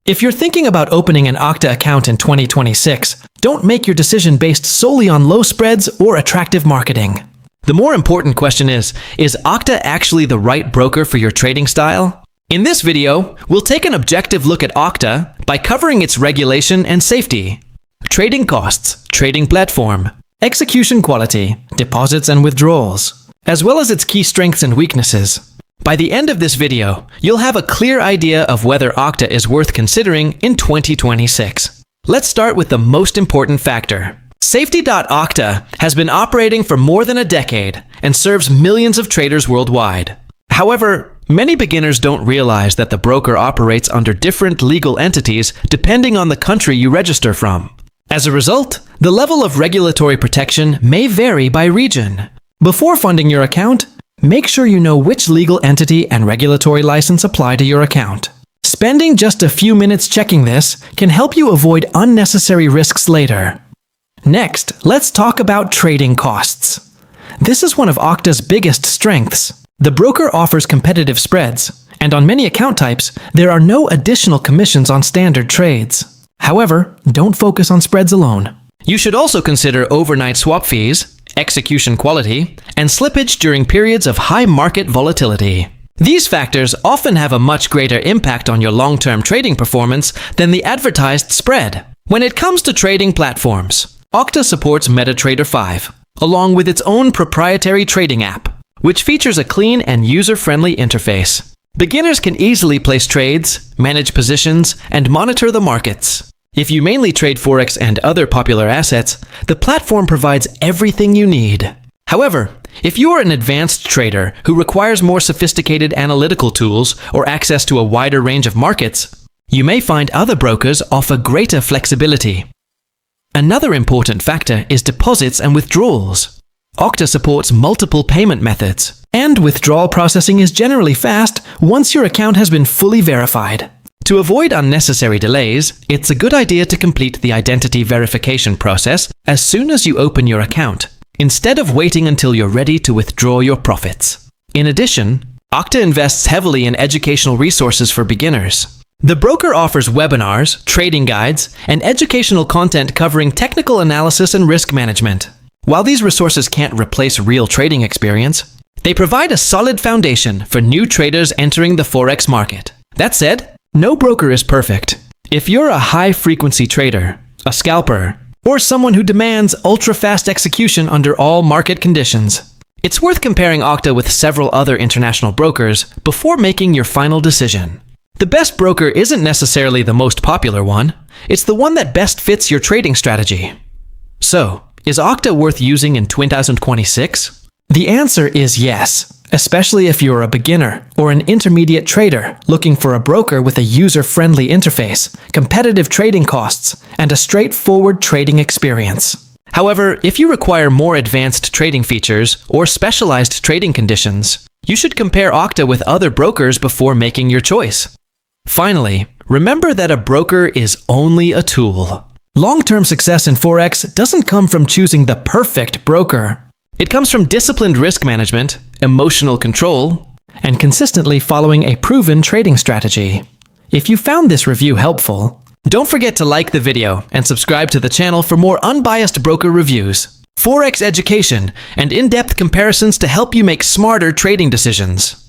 If you're thinking about opening an Octa account in 2026, don't make your decision based solely on low spreads or attractive marketing. The more important question is Octa actually the right broker for your trading style? In this video, we'll take an objective look at Octa by covering its regulation and safety, trading costs, trading platform, execution quality, deposits and withdrawals, as well as its key strengths and weaknesses. By the end of this video, you'll have a clear idea of whether Octa is worth considering in 2026. Let's start with the most important factor. Safety.Octa has been operating for more than a decade and serves millions of traders worldwide. However, many beginners don't realize that the broker operates under different legal entities depending on the country you register from. As a result, the level of regulatory protection may vary by region. Before funding your account, make sure you know which legal entity and regulatory license apply to your account. Spending just a few minutes checking this can help you avoid unnecessary risks later. Next, let's talk about trading costs. This is one of Octa's biggest strengths. The broker offers competitive spreads, and on many account types, there are no additional commissions on standard trades. However, don't focus on spreads alone. You should also consider overnight swap fees, execution quality, and slippage during periods of high market volatility. These factors often have a much greater impact on your long-term trading performance than the advertised spread. When it comes to trading platforms, Octa supports MetaTrader 5, along with its own proprietary trading app, which features a clean and user-friendly interface. Beginners can easily place trades, manage positions, and monitor the markets. If you mainly trade Forex and other popular assets, the platform provides everything you need. However, if you are an advanced trader who requires more sophisticated analytical tools or access to a wider range of markets, you may find other brokers offer greater flexibility. Another important factor is deposits and withdrawals. Octa supports multiple payment methods, and withdrawal processing is generally fast once your account has been fully verified. To avoid unnecessary delays, it's a good idea to complete the identity verification process as soon as you open your account, instead of waiting until you're ready to withdraw your profits. In addition, Octa invests heavily in educational resources for beginners. The broker offers webinars, trading guides, and educational content covering technical analysis and risk management. While these resources can't replace real trading experience, they provide a solid foundation for new traders entering the Forex market. That said, no broker is perfect. If you're a high-frequency trader, a scalper, or someone who demands ultra-fast execution under all market conditions, it's worth comparing Octa with several other international brokers before making your final decision. The best broker isn't necessarily the most popular one, it's the one that best fits your trading strategy. So, is Octa worth using in 2026? The answer is yes, especially if you're a beginner or an intermediate trader looking for a broker with a user-friendly interface, competitive trading costs, and a straightforward trading experience. However, if you require more advanced trading features or specialized trading conditions, you should compare Octa with other brokers before making your choice. Finally, remember that a broker is only a tool. Long-term success in Forex doesn't come from choosing the perfect broker. It comes from disciplined risk management, emotional control, and consistently following a proven trading strategy. If you found this review helpful, don't forget to like the video and subscribe to the channel for more unbiased broker reviews, Forex education, and in-depth comparisons to help you make smarter trading decisions.